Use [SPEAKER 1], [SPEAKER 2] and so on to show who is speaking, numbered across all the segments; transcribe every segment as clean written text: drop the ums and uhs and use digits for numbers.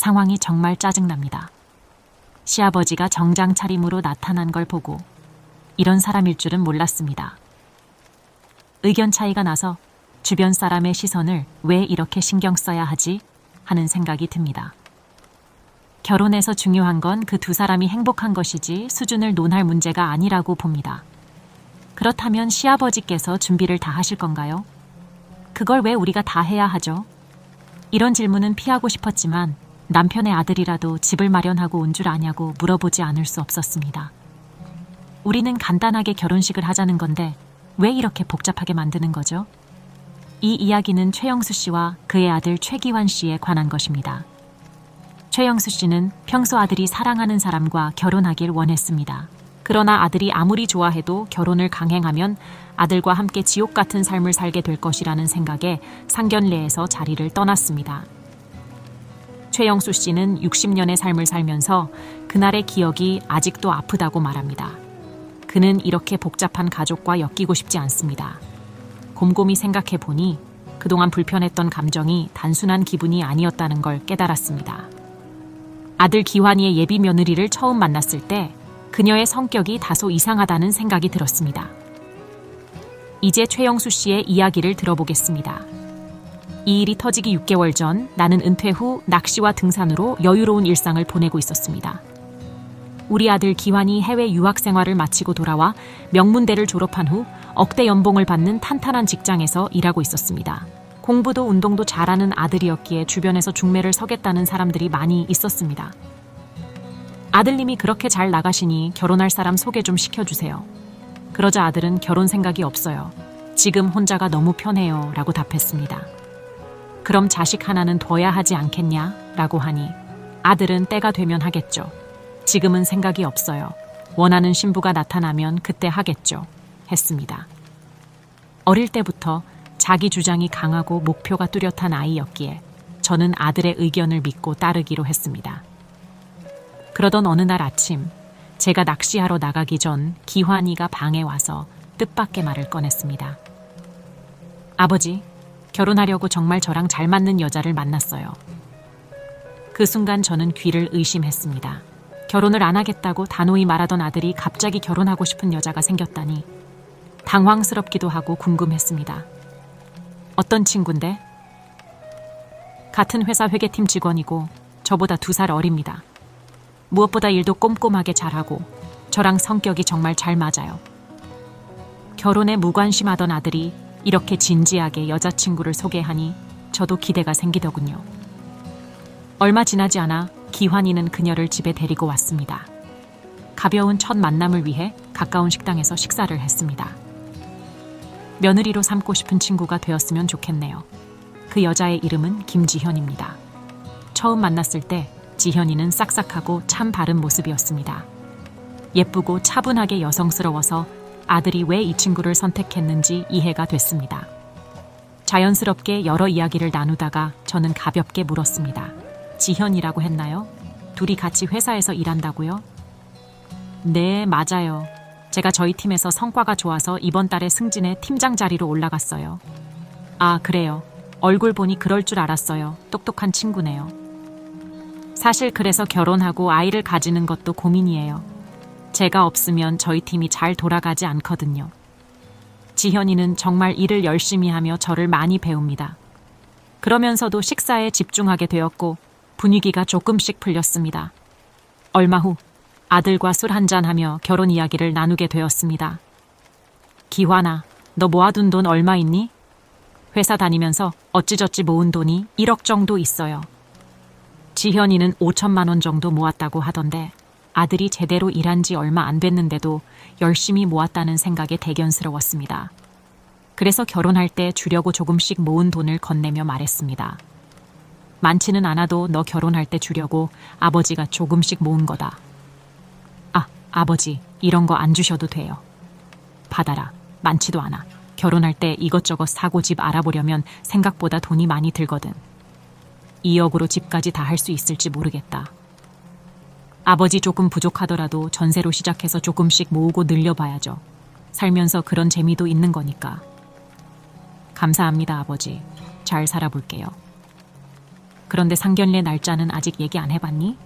[SPEAKER 1] 상황이 정말 짜증납니다. 시아버지가 정장 차림으로 나타난 걸 보고 이런 사람일 줄은 몰랐습니다. 의견 차이가 나서 주변 사람의 시선을 왜 이렇게 신경 써야 하지? 하는 생각이 듭니다. 결혼에서 중요한 건 그 두 사람이 행복한 것이지 수준을 논할 문제가 아니라고 봅니다. 그렇다면 시아버지께서 준비를 다 하실 건가요? 그걸 왜 우리가 다 해야 하죠? 이런 질문은 피하고 싶었지만 남편의 아들이라도 집을 마련하고 온 줄 아냐고 물어보지 않을 수 없었습니다. 우리는 간단하게 결혼식을 하자는 건데 왜 이렇게 복잡하게 만드는 거죠? 이 이야기는 최영수 씨와 그의 아들 최기환 씨에 관한 것입니다. 최영수 씨는 평소 아들이 사랑하는 사람과 결혼하길 원했습니다. 그러나 아들이 아무리 좋아해도 결혼을 강행하면 아들과 함께 지옥 같은 삶을 살게 될 것이라는 생각에 상견례에서 자리를 떠났습니다. 최영수 씨는 60년의 삶을 살면서 그날의 기억이 아직도 아프다고 말합니다. 그는 이렇게 복잡한 가족과 엮이고 싶지 않습니다. 곰곰이 생각해 보니 그동안 불편했던 감정이 단순한 기분이 아니었다는 걸 깨달았습니다. 아들 기환이의 예비 며느리를 처음 만났을 때 그녀의 성격이 다소 이상하다는 생각이 들었습니다. 이제 최영수 씨의 이야기를 들어보겠습니다. 이 일이 터지기 6개월 전 나는 은퇴 후 낚시와 등산으로 여유로운 일상을 보내고 있었습니다. 우리 아들 기환이 해외 유학 생활을 마치고 돌아와 명문대를 졸업한 후 억대 연봉을 받는 탄탄한 직장에서 일하고 있었습니다. 공부도 운동도 잘하는 아들이었기에 주변에서 중매를 서겠다는 사람들이 많이 있었습니다. 아들님이 그렇게 잘 나가시니 결혼할 사람 소개 좀 시켜주세요. 그러자 아들은 결혼 생각이 없어요. 지금 혼자가 너무 편해요 라고 답했습니다. 그럼 자식 하나는 둬야 하지 않겠냐? 라고 하니 아들은 때가 되면 하겠죠. 지금은 생각이 없어요. 원하는 신부가 나타나면 그때 하겠죠. 했습니다. 어릴 때부터 자기 주장이 강하고 목표가 뚜렷한 아이였기에 저는 아들의 의견을 믿고 따르기로 했습니다. 그러던 어느 날 아침 제가 낚시하러 나가기 전 기환이가 방에 와서 뜻밖의 말을 꺼냈습니다. 아버지, 결혼하려고 정말 저랑 잘 맞는 여자를 만났어요. 그 순간 저는 귀를 의심했습니다. 결혼을 안 하겠다고 단호히 말하던 아들이 갑자기 결혼하고 싶은 여자가 생겼다니 당황스럽기도 하고 궁금했습니다. 어떤 친구인데? 같은 회사 회계팀 직원이고 저보다 2살 어립니다. 무엇보다 일도 꼼꼼하게 잘하고 저랑 성격이 정말 잘 맞아요. 결혼에 무관심하던 아들이 이렇게 진지하게 여자친구를 소개하니 저도 기대가 생기더군요. 얼마 지나지 않아 기환이는 그녀를 집에 데리고 왔습니다. 가벼운 첫 만남을 위해 가까운 식당에서 식사를 했습니다. 며느리로 삼고 싶은 친구가 되었으면 좋겠네요. 그 여자의 이름은 김지현입니다. 처음 만났을 때 지현이는 싹싹하고 참 바른 모습이었습니다. 예쁘고 차분하게 여성스러워서 아들이 왜 이 친구를 선택했는지 이해가 됐습니다. 자연스럽게 여러 이야기를 나누다가 저는 가볍게 물었습니다. 지현이라고 했나요? 둘이 같이 회사에서 일한다고요? 네, 맞아요. 제가 저희 팀에서 성과가 좋아서 이번 달에 승진해 팀장 자리로 올라갔어요. 아, 그래요. 얼굴 보니 그럴 줄 알았어요. 똑똑한 친구네요. 사실 그래서 결혼하고 아이를 가지는 것도 고민이에요. 제가 없으면 저희 팀이 잘 돌아가지 않거든요. 지현이는 정말 일을 열심히 하며 저를 많이 배웁니다. 그러면서도 식사에 집중하게 되었고 분위기가 조금씩 풀렸습니다. 얼마 후 아들과 술 한잔하며 결혼 이야기를 나누게 되었습니다. 기환아, 너 모아둔 돈 얼마 있니? 회사 다니면서 어찌저찌 모은 돈이 1억 정도 있어요. 지현이는 5천만 원 정도 모았다고 하던데 아들이 제대로 일한 지 얼마 안 됐는데도 열심히 모았다는 생각에 대견스러웠습니다. 그래서 결혼할 때 주려고 조금씩 모은 돈을 건네며 말했습니다. 많지는 않아도 너 결혼할 때 주려고 아버지가 조금씩 모은 거다. 아, 아버지, 이런 거 안 주셔도 돼요. 받아라. 많지도 않아. 결혼할 때 이것저것 사고 집 알아보려면 생각보다 돈이 많이 들거든. 2억으로 집까지 다 할 수 있을지 모르겠다. 아버지 조금 부족하더라도 전세로 시작해서 조금씩 모으고 늘려봐야죠. 살면서 그런 재미도 있는 거니까. 감사합니다, 아버지. 잘 살아볼게요. 그런데 상견례 날짜는 아직 얘기 안 해봤니?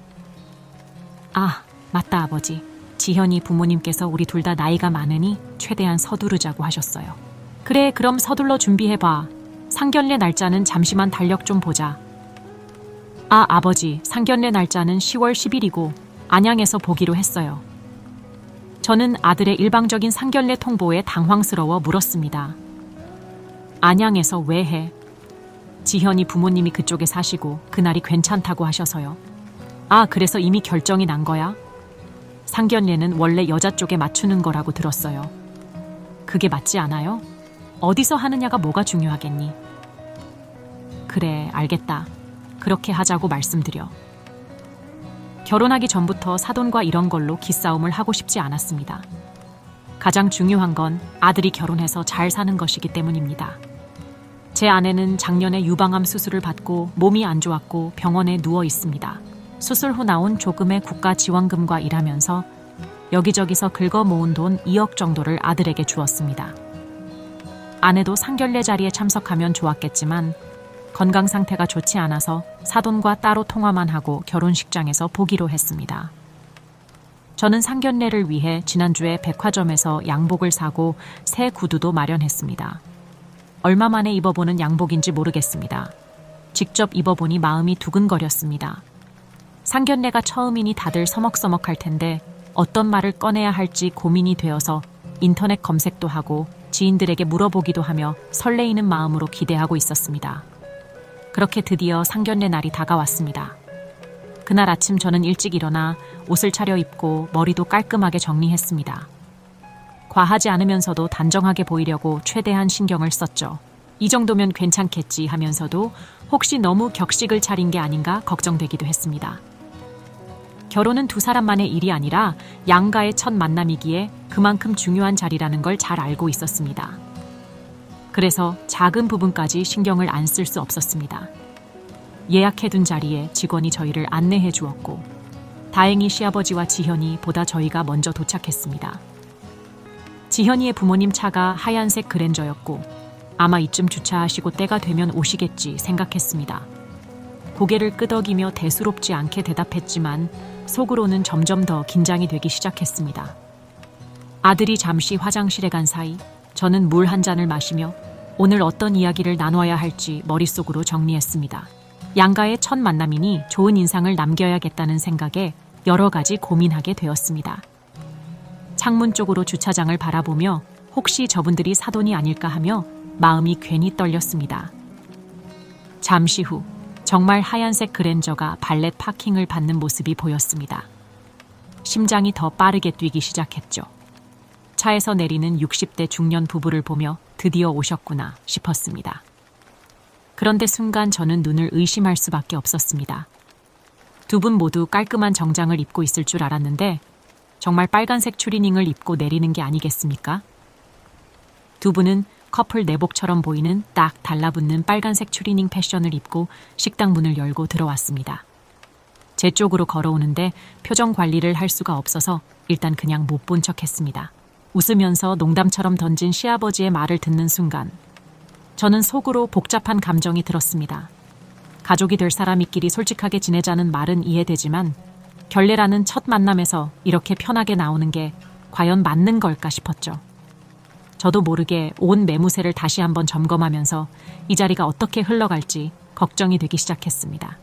[SPEAKER 1] 아, 맞다 아버지. 지현이 부모님께서 우리 둘 다 나이가 많으니 최대한 서두르자고 하셨어요. 그래, 그럼 서둘러 준비해봐. 상견례 날짜는 잠시만 달력 좀 보자. 아, 아버지, 상견례 날짜는 10월 10일이고 안양에서 보기로 했어요. 저는 아들의 일방적인 상견례 통보에 당황스러워 물었습니다. 안양에서 왜 해? 지현이 부모님이 그쪽에 사시고 그날이 괜찮다고 하셔서요. 아, 그래서 이미 결정이 난 거야? 상견례는 원래 여자 쪽에 맞추는 거라고 들었어요. 그게 맞지 않아요? 어디서 하느냐가 뭐가 중요하겠니? 그래, 알겠다. 그렇게 하자고 말씀드려. 결혼하기 전부터 사돈과 이런 걸로 기싸움을 하고 싶지 않았습니다. 가장 중요한 건 아들이 결혼해서 잘 사는 것이기 때문입니다. 제 아내는 작년에 유방암 수술을 받고 몸이 안 좋았고 병원에 누워 있습니다. 수술 후 나온 조금의 국가 지원금과 일하면서 여기저기서 긁어 모은 돈 2억 정도를 아들에게 주었습니다. 아내도 상견례 자리에 참석하면 좋았겠지만 건강 상태가 좋지 않아서 사돈과 따로 통화만 하고 결혼식장에서 보기로 했습니다. 저는 상견례를 위해 지난주에 백화점에서 양복을 사고 새 구두도 마련했습니다. 얼마 만에 입어보는 양복인지 모르겠습니다. 직접 입어보니 마음이 두근거렸습니다. 상견례가 처음이니 다들 서먹서먹할 텐데 어떤 말을 꺼내야 할지 고민이 되어서 인터넷 검색도 하고 지인들에게 물어보기도 하며 설레이는 마음으로 기대하고 있었습니다. 그렇게 드디어 상견례 날이 다가왔습니다. 그날 아침 저는 일찍 일어나 옷을 차려입고 머리도 깔끔하게 정리했습니다. 과하지 않으면서도 단정하게 보이려고 최대한 신경을 썼죠. 이 정도면 괜찮겠지 하면서도 혹시 너무 격식을 차린 게 아닌가 걱정되기도 했습니다. 결혼은 두 사람만의 일이 아니라 양가의 첫 만남이기에 그만큼 중요한 자리라는 걸 잘 알고 있었습니다. 그래서 작은 부분까지 신경을 안 쓸 수 없었습니다. 예약해둔 자리에 직원이 저희를 안내해 주었고 다행히 시아버지와 지현이 보다 저희가 먼저 도착했습니다. 지현이의 부모님 차가 하얀색 그랜저였고 아마 이쯤 주차하시고 때가 되면 오시겠지 생각했습니다. 고개를 끄덕이며 대수롭지 않게 대답했지만 속으로는 점점 더 긴장이 되기 시작했습니다. 아들이 잠시 화장실에 간 사이 저는 물 한 잔을 마시며 오늘 어떤 이야기를 나눠야 할지 머릿속으로 정리했습니다. 양가의 첫 만남이니 좋은 인상을 남겨야겠다는 생각에 여러 가지 고민하게 되었습니다. 창문 쪽으로 주차장을 바라보며 혹시 저분들이 사돈이 아닐까 하며 마음이 괜히 떨렸습니다. 잠시 후 정말 하얀색 그랜저가 발렛 파킹을 받는 모습이 보였습니다. 심장이 더 빠르게 뛰기 시작했죠. 차에서 내리는 60대 중년 부부를 보며 드디어 오셨구나 싶었습니다. 그런데 순간 저는 눈을 의심할 수밖에 없었습니다. 두 분 모두 깔끔한 정장을 입고 있을 줄 알았는데 정말 빨간색 추리닝을 입고 내리는 게 아니겠습니까? 두 분은 커플 내복처럼 보이는 딱 달라붙는 빨간색 추리닝 패션을 입고 식당 문을 열고 들어왔습니다. 제 쪽으로 걸어오는데 표정 관리를 할 수가 없어서 일단 그냥 못 본 척했습니다. 웃으면서 농담처럼 던진 시아버지의 말을 듣는 순간 저는 속으로 복잡한 감정이 들었습니다. 가족이 될 사람이끼리 솔직하게 지내자는 말은 이해되지만 결례라는 첫 만남에서 이렇게 편하게 나오는 게 과연 맞는 걸까 싶었죠. 저도 모르게 온 매무새를 다시 한번 점검하면서 이 자리가 어떻게 흘러갈지 걱정이 되기 시작했습니다.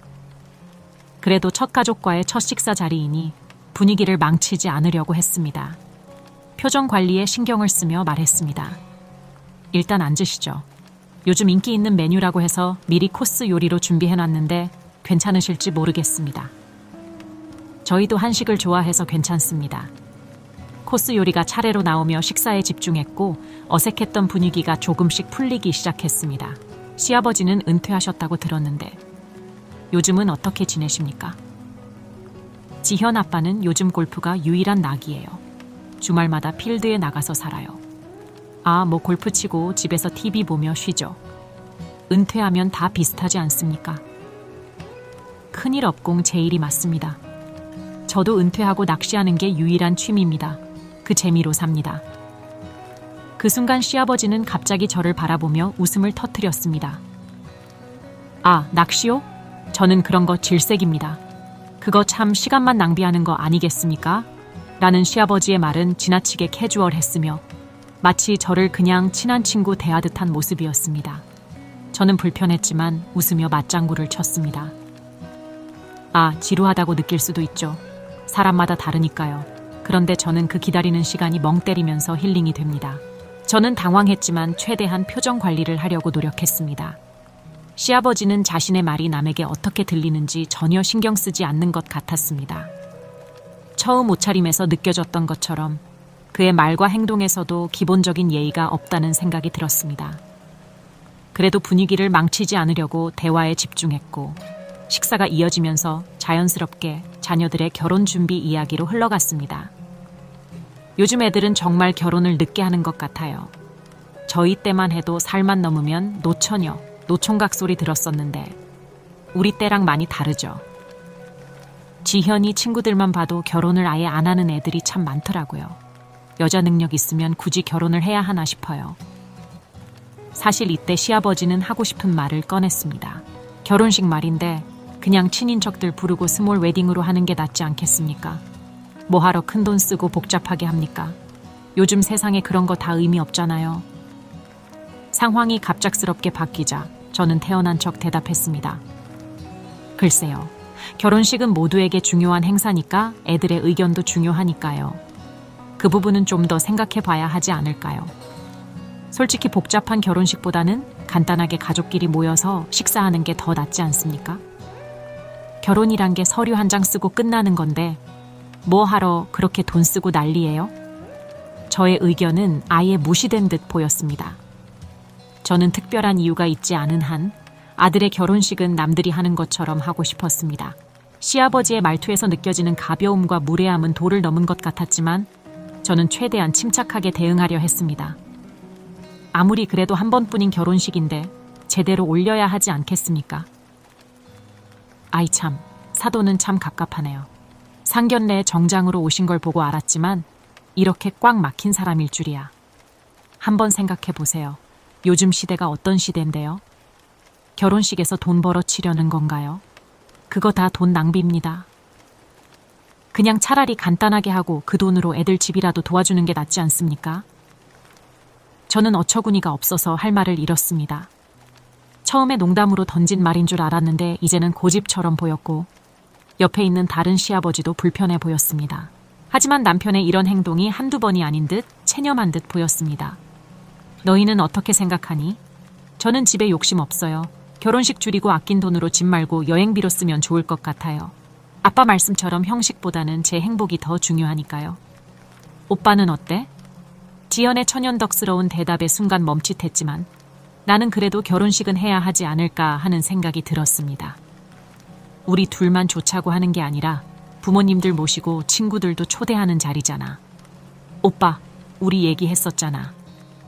[SPEAKER 1] 그래도 첫 가족과의 첫 식사 자리이니 분위기를 망치지 않으려고 했습니다. 표정 관리에 신경을 쓰며 말했습니다. 일단 앉으시죠. 요즘 인기 있는 메뉴라고 해서 미리 코스 요리로 준비해놨는데 괜찮으실지 모르겠습니다. 저희도 한식을 좋아해서 괜찮습니다. 코스 요리가 차례로 나오며 식사에 집중했고 어색했던 분위기가 조금씩 풀리기 시작했습니다. 시아버지는 은퇴하셨다고 들었는데 요즘은 어떻게 지내십니까? 지현 아빠는 요즘 골프가 유일한 낙이에요. 주말마다 필드에 나가서 살아요. 아, 뭐 골프 치고 집에서 TV 보며 쉬죠. 은퇴하면 다 비슷하지 않습니까? 큰일 없공 제 일이 맞습니다. 저도 은퇴하고 낚시하는 게 유일한 취미입니다. 그 재미로 삽니다. 그 순간 시아버지는 갑자기 저를 바라보며 웃음을 터뜨렸습니다. 아, 낚시요? 저는 그런 거 질색입니다. 그거 참 시간만 낭비하는 거 아니겠습니까? 라는 시아버지의 말은 지나치게 캐주얼했으며 마치 저를 그냥 친한 친구 대하듯 한 모습이었습니다. 저는 불편했지만 웃으며 맞장구를 쳤습니다. 아, 지루하다고 느낄 수도 있죠. 사람마다 다르니까요. 그런데 저는 그 기다리는 시간이 멍 때리면서 힐링이 됩니다. 저는 당황했지만 최대한 표정 관리를 하려고 노력했습니다. 시아버지는 자신의 말이 남에게 어떻게 들리는지 전혀 신경 쓰지 않는 것 같았습니다. 처음 옷차림에서 느껴졌던 것처럼 그의 말과 행동에서도 기본적인 예의가 없다는 생각이 들었습니다. 그래도 분위기를 망치지 않으려고 대화에 집중했고 식사가 이어지면서 자연스럽게 자녀들의 결혼 준비 이야기로 흘러갔습니다. 요즘 애들은 정말 결혼을 늦게 하는 것 같아요. 저희 때만 해도 살만 넘으면 노처녀, 노총각 소리 들었었는데 우리 때랑 많이 다르죠. 지현이 친구들만 봐도 결혼을 아예 안 하는 애들이 참 많더라고요. 여자 능력 있으면 굳이 결혼을 해야 하나 싶어요. 사실 이때 시아버지는 하고 싶은 말을 꺼냈습니다. 결혼식 말인데 그냥 친인척들 부르고 스몰 웨딩으로 하는 게 낫지 않겠습니까? 뭐하러 큰돈 쓰고 복잡하게 합니까? 요즘 세상에 그런 거 다 의미 없잖아요. 상황이 갑작스럽게 바뀌자 저는 태어난 척 대답했습니다. 글쎄요. 결혼식은 모두에게 중요한 행사니까 애들의 의견도 중요하니까요. 그 부분은 좀 더 생각해 봐야 하지 않을까요? 솔직히 복잡한 결혼식보다는 간단하게 가족끼리 모여서 식사하는 게 더 낫지 않습니까? 결혼이란 게 서류 한 장 쓰고 끝나는 건데 뭐 하러 그렇게 돈 쓰고 난리예요? 저의 의견은 아예 무시된 듯 보였습니다. 저는 특별한 이유가 있지 않은 한 아들의 결혼식은 남들이 하는 것처럼 하고 싶었습니다. 시아버지의 말투에서 느껴지는 가벼움과 무례함은 도를 넘은 것 같았지만 저는 최대한 침착하게 대응하려 했습니다. 아무리 그래도 한 번뿐인 결혼식인데 제대로 올려야 하지 않겠습니까? 아이 참, 사돈은 참 갑갑하네요. 상견례에 정장으로 오신 걸 보고 알았지만 이렇게 꽉 막힌 사람일 줄이야. 한번 생각해 보세요. 요즘 시대가 어떤 시대인데요? 결혼식에서 돈 벌어 치려는 건가요? 그거 다 돈 낭비입니다. 그냥 차라리 간단하게 하고 그 돈으로 애들 집이라도 도와주는 게 낫지 않습니까? 저는 어처구니가 없어서 할 말을 잃었습니다. 처음에 농담으로 던진 말인 줄 알았는데 이제는 고집처럼 보였고 옆에 있는 다른 시아버지도 불편해 보였습니다. 하지만 남편의 이런 행동이 한두 번이 아닌 듯 체념한 듯 보였습니다. 너희는 어떻게 생각하니? 저는 집에 욕심 없어요. 결혼식 줄이고 아낀 돈으로 집 말고 여행비로 쓰면 좋을 것 같아요. 아빠 말씀처럼 형식보다는 제 행복이 더 중요하니까요. 오빠는 어때? 지연의 천연덕스러운 대답에 순간 멈칫했지만 나는 그래도 결혼식은 해야 하지 않을까 하는 생각이 들었습니다. 우리 둘만 좋자고 하는 게 아니라 부모님들 모시고 친구들도 초대하는 자리잖아. 오빠, 우리 얘기했었잖아.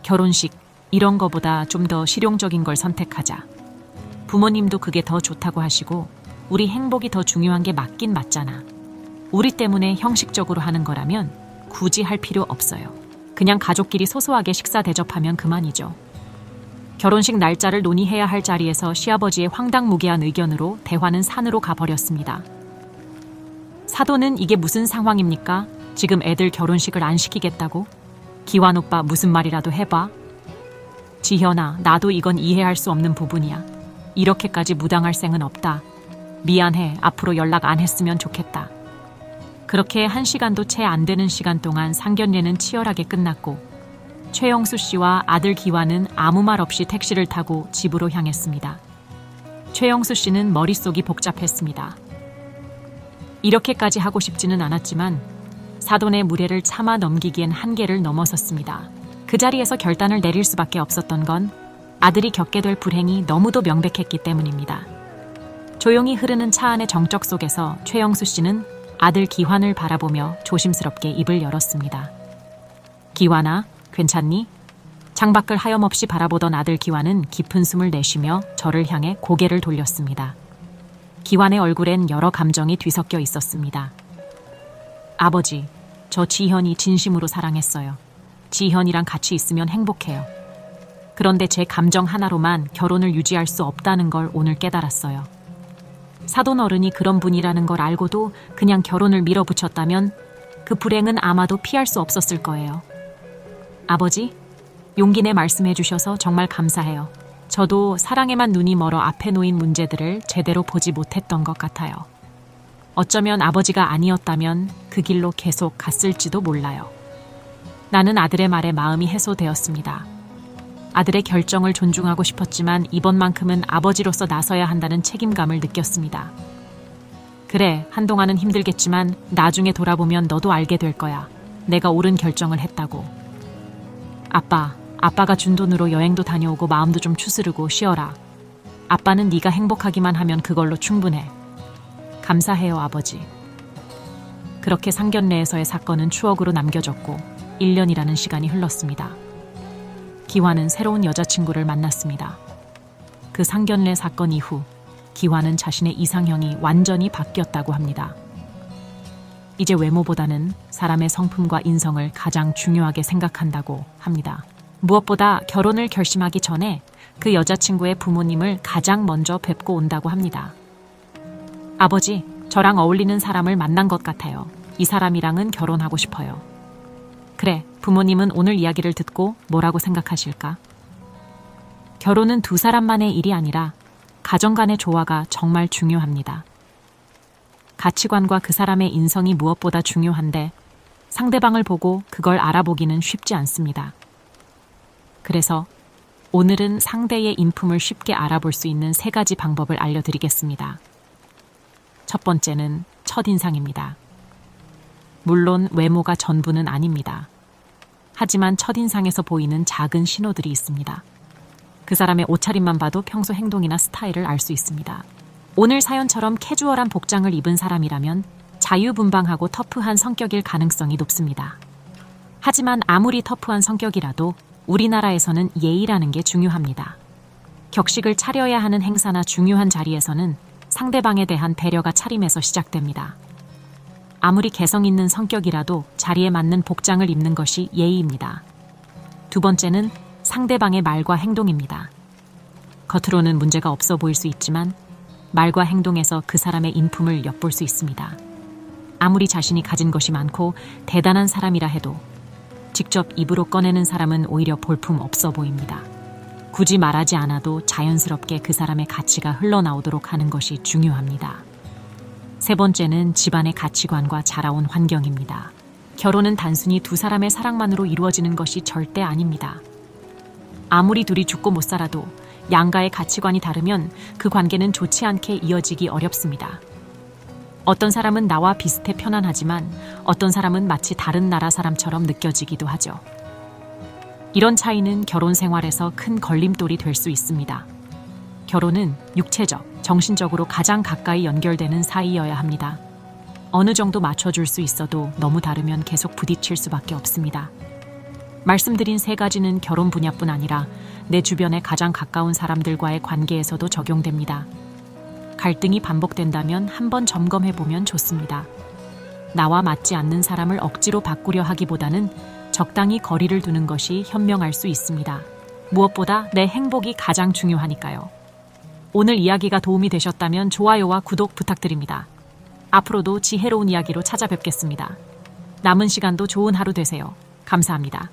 [SPEAKER 1] 결혼식, 이런 거보다 좀 더 실용적인 걸 선택하자. 부모님도 그게 더 좋다고 하시고 우리 행복이 더 중요한 게 맞긴 맞잖아. 우리 때문에 형식적으로 하는 거라면 굳이 할 필요 없어요. 그냥 가족끼리 소소하게 식사 대접하면 그만이죠. 결혼식 날짜를 논의해야 할 자리에서 시아버지의 황당무계한 의견으로 대화는 산으로 가버렸습니다. 사돈은 이게 무슨 상황입니까? 지금 애들 결혼식을 안 시키겠다고? 기완 오빠 무슨 말이라도 해봐. 지현아, 나도 이건 이해할 수 없는 부분이야. 이렇게까지 무당할 생은 없다. 미안해. 앞으로 연락 안 했으면 좋겠다. 그렇게 1시간도 채 안 되는 시간 동안 상견례는 치열하게 끝났고 최영수 씨와 아들 기완은 아무 말 없이 택시를 타고 집으로 향했습니다. 최영수 씨는 머릿속이 복잡했습니다. 이렇게까지 하고 싶지는 않았지만 사돈의 무례를 참아 넘기기엔 한계를 넘어섰습니다. 그 자리에서 결단을 내릴 수밖에 없었던 건 아들이 겪게 될 불행이 너무도 명백했기 때문입니다. 조용히 흐르는 차 안의 정적 속에서 최영수 씨는 아들 기환을 바라보며 조심스럽게 입을 열었습니다. 기환아, 괜찮니? 창밖을 하염없이 바라보던 아들 기환은 깊은 숨을 내쉬며 저를 향해 고개를 돌렸습니다. 기환의 얼굴엔 여러 감정이 뒤섞여 있었습니다. 아버지, 저 지현이 진심으로 사랑했어요. 지현이랑 같이 있으면 행복해요. 그런데 제 감정 하나로만 결혼을 유지할 수 없다는 걸 오늘 깨달았어요. 사돈 어른이 그런 분이라는 걸 알고도 그냥 결혼을 밀어붙였다면 그 불행은 아마도 피할 수 없었을 거예요. 아버지, 용기 내 말씀해 주셔서 정말 감사해요. 저도 사랑에만 눈이 멀어 앞에 놓인 문제들을 제대로 보지 못했던 것 같아요. 어쩌면 아버지가 아니었다면 그 길로 계속 갔을지도 몰라요. 나는 아들의 말에 마음이 해소되었습니다. 아들의 결정을 존중하고 싶었지만 이번만큼은 아버지로서 나서야 한다는 책임감을 느꼈습니다. 그래, 한동안은 힘들겠지만 나중에 돌아보면 너도 알게 될 거야. 내가 옳은 결정을 했다고. 아빠가 준 돈으로 여행도 다녀오고 마음도 좀 추스르고 쉬어라. 아빠는 네가 행복하기만 하면 그걸로 충분해. 감사해요, 아버지. 그렇게 상견례에서의 사건은 추억으로 남겨졌고 1년이라는 시간이 흘렀습니다. 기환은 새로운 여자친구를 만났습니다. 그 상견례 사건 이후 기환은 자신의 이상형이 완전히 바뀌었다고 합니다. 이제 외모보다는 사람의 성품과 인성을 가장 중요하게 생각한다고 합니다. 무엇보다 결혼을 결심하기 전에 그 여자친구의 부모님을 가장 먼저 뵙고 온다고 합니다. 아버지, 저랑 어울리는 사람을 만난 것 같아요. 이 사람이랑은 결혼하고 싶어요. 그래, 부모님은 오늘 이야기를 듣고 뭐라고 생각하실까? 결혼은 두 사람만의 일이 아니라 가정 간의 조화가 정말 중요합니다. 가치관과 그 사람의 인성이 무엇보다 중요한데 상대방을 보고 그걸 알아보기는 쉽지 않습니다. 그래서 오늘은 상대의 인품을 쉽게 알아볼 수 있는 3가지 방법을 알려드리겠습니다. 첫 번째는 첫인상입니다. 물론 외모가 전부는 아닙니다. 하지만 첫인상에서 보이는 작은 신호들이 있습니다. 그 사람의 옷차림만 봐도 평소 행동이나 스타일을 알 수 있습니다. 오늘 사연처럼 캐주얼한 복장을 입은 사람이라면 자유분방하고 터프한 성격일 가능성이 높습니다. 하지만 아무리 터프한 성격이라도 우리나라에서는 예의라는 게 중요합니다. 격식을 차려야 하는 행사나 중요한 자리에서는 상대방에 대한 배려가 차림에서 시작됩니다. 아무리 개성 있는 성격이라도 자리에 맞는 복장을 입는 것이 예의입니다. 두 번째는 상대방의 말과 행동입니다. 겉으로는 문제가 없어 보일 수 있지만 말과 행동에서 그 사람의 인품을 엿볼 수 있습니다. 아무리 자신이 가진 것이 많고 대단한 사람이라 해도 직접 입으로 꺼내는 사람은 오히려 볼품 없어 보입니다. 굳이 말하지 않아도 자연스럽게 그 사람의 가치가 흘러나오도록 하는 것이 중요합니다. 세 번째는 집안의 가치관과 자라온 환경입니다. 결혼은 단순히 두 사람의 사랑만으로 이루어지는 것이 절대 아닙니다. 아무리 둘이 죽고 못 살아도 양가의 가치관이 다르면 그 관계는 좋지 않게 이어지기 어렵습니다. 어떤 사람은 나와 비슷해 편안하지만 어떤 사람은 마치 다른 나라 사람처럼 느껴지기도 하죠. 이런 차이는 결혼 생활에서 큰 걸림돌이 될 수 있습니다. 결혼은 육체적, 정신적으로 가장 가까이 연결되는 사이여야 합니다. 어느 정도 맞춰줄 수 있어도 너무 다르면 계속 부딪힐 수밖에 없습니다. 말씀드린 3가지는 결혼 분야뿐 아니라 내 주변에 가장 가까운 사람들과의 관계에서도 적용됩니다. 갈등이 반복된다면 한번 점검해보면 좋습니다. 나와 맞지 않는 사람을 억지로 바꾸려 하기보다는 적당히 거리를 두는 것이 현명할 수 있습니다. 무엇보다 내 행복이 가장 중요하니까요. 오늘 이야기가 도움이 되셨다면 좋아요와 구독 부탁드립니다. 앞으로도 지혜로운 이야기로 찾아뵙겠습니다. 남은 시간도 좋은 하루 되세요. 감사합니다.